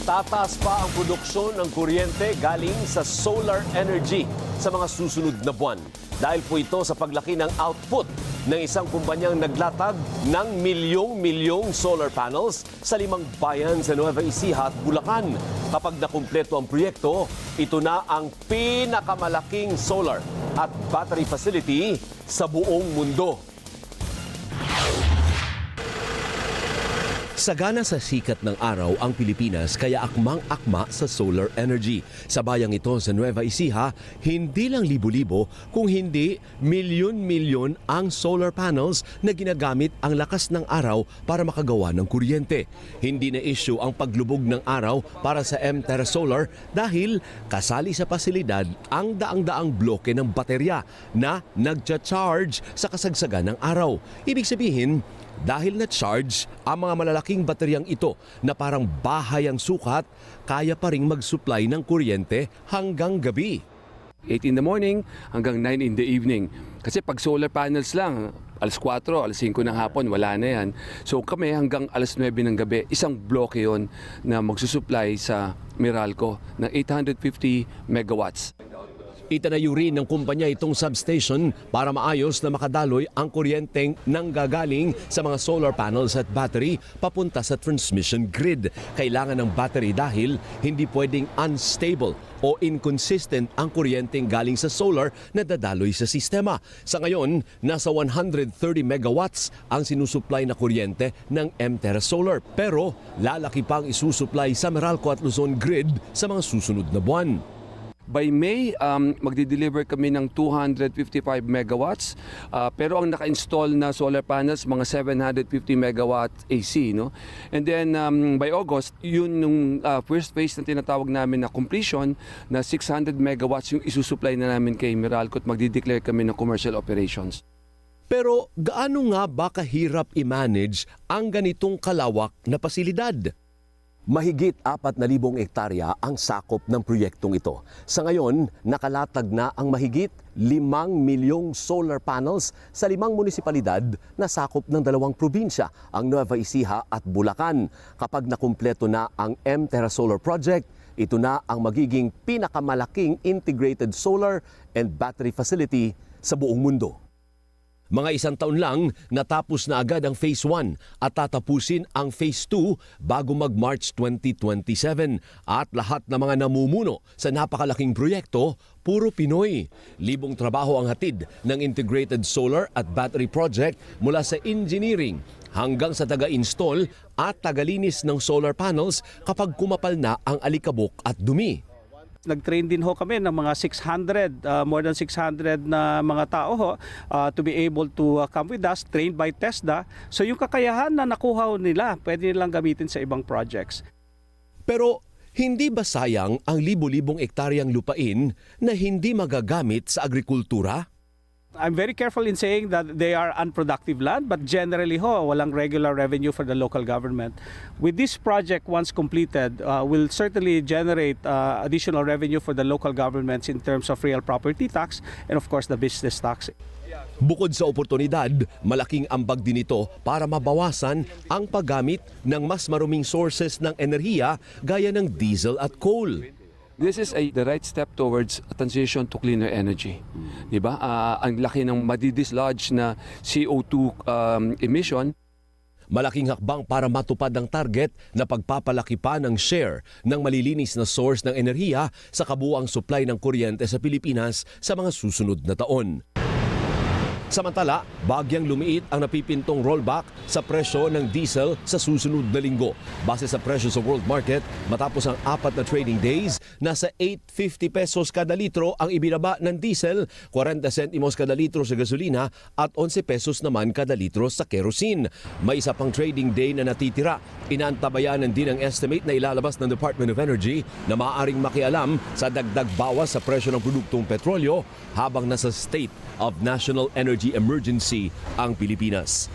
Tataas pa ang produksyon ng kuryente galing sa solar energy sa mga susunod na buwan. Dahil po ito sa paglaki ng output ng isang kumpanyang naglatag ng milyong-milyong solar panels sa 5 bayan sa Nueva Ecija at Bulacan. Kapag nakumpleto ang proyekto, ito na ang pinakamalaking solar at battery facility sa buong mundo. Sagana sa sikat ng araw ang Pilipinas kaya akmang-akma sa solar energy. Sa bayang ito sa Nueva Ecija, hindi lang libo-libo kung hindi milyon-milyon ang solar panels na ginagamit ang lakas ng araw para makagawa ng kuryente. Hindi na issue ang paglubog ng araw para sa M-Terra Solar dahil kasali sa pasilidad ang daang-daang bloke ng baterya na nagcha-charge sa kasagsagan ng araw. Ibig sabihin, dahil na-charge ang mga malalaking bateryang ito na parang bahay ang sukat, kaya pa ring mag-supply ng kuryente hanggang gabi. 8 in the morning hanggang 9 in the evening. Kasi pag solar panels lang, alas 4, alas 5 ng hapon, wala na yan. So kami hanggang alas 9 ng gabi, isang bloke yon na magsusupply sa Meralco ng 850 megawatts. Itinayo rin ng kumpanya itong substation para maayos na makadaloy ang kuryenteng nanggagaling sa mga solar panels at battery papunta sa transmission grid. Kailangan ng battery dahil hindi pwedeng unstable o inconsistent ang kuryenteng galing sa solar na dadaloy sa sistema. Sa ngayon, nasa 130 megawatts ang sinusupply na kuryente ng M-Terra Solar. Pero lalaki pang isusupply sa Meralco at Luzon grid sa mga susunod na buwan. By May, magdi-deliver kami ng 255 megawatts. Pero ang naka-install na solar panels, mga 750 megawatts AC. No? And then by August, yun yung first phase na tinatawag namin na completion na 600 megawatts yung isusupply na namin kay Meralco at magdi-declare kami ng commercial operations. Pero gaano nga ba kahirap i-manage ang ganitong kalawak na pasilidad? Mahigit 4,000 hektarya ang sakop ng proyektong ito. Sa ngayon, nakalatag na ang mahigit 5 milyong solar panels sa 5 munisipalidad na sakop ng 2 probinsya, ang Nueva Ecija at Bulacan. Kapag nakumpleto na ang M-Terra Solar Project, ito na ang magiging pinakamalaking integrated solar and battery facility sa buong mundo. Mga 1 taon lang, natapos na agad ang Phase 1 at tatapusin ang Phase 2 bago mag-March 2027. At lahat ng mga namumuno sa napakalaking proyekto, puro Pinoy. Libong trabaho ang hatid ng Integrated Solar at Battery Project mula sa engineering hanggang sa taga-install at tagalinis ng solar panels kapag kumapal na ang alikabok at dumi. Nag-train din ho kami ng mga 600, more than 600 na mga tao ho, to be able to come with us, trained by TESDA. So yung kakayahan na nakuha nila, pwede nilang gamitin sa ibang projects. Pero hindi ba sayang ang libo-libong ektaryang lupain na hindi magagamit sa agrikultura? I'm very careful in saying that they are unproductive land, but generally ho, walang regular revenue for the local government. With this project, once completed, will certainly generate additional revenue for the local governments in terms of real property tax and of course the business tax. Bukod sa oportunidad, malaking ambag din ito para mabawasan ang paggamit ng mas maruming sources ng enerhiya gaya ng diesel at coal. This is the right step towards a transition to cleaner energy. Diba? Ang laki ng madidislodge na CO2 emission. Malaking hakbang para matupad ang target na pagpapalaki pa ng share ng malilinis na source ng enerhiya sa kabuuang supply ng kuryente sa Pilipinas sa mga susunod na taon. Samantala, bagyang lumiit ang napipintong rollback sa presyo ng diesel sa susunod na linggo. Base sa presyo sa world market, matapos ang 4 na trading days, nasa 8.50 pesos kada litro ang ibinaba ng diesel, 40 sentimos kada litro sa gasolina at 11 pesos naman kada litro sa kerosene. May isa pang trading day na natitira. Inaantabayanan din ang estimate na ilalabas ng Department of Energy na maaaring makialam sa dagdag bawas sa presyo ng produktong petrolyo habang nasa state of national energy emergency ang Pilipinas.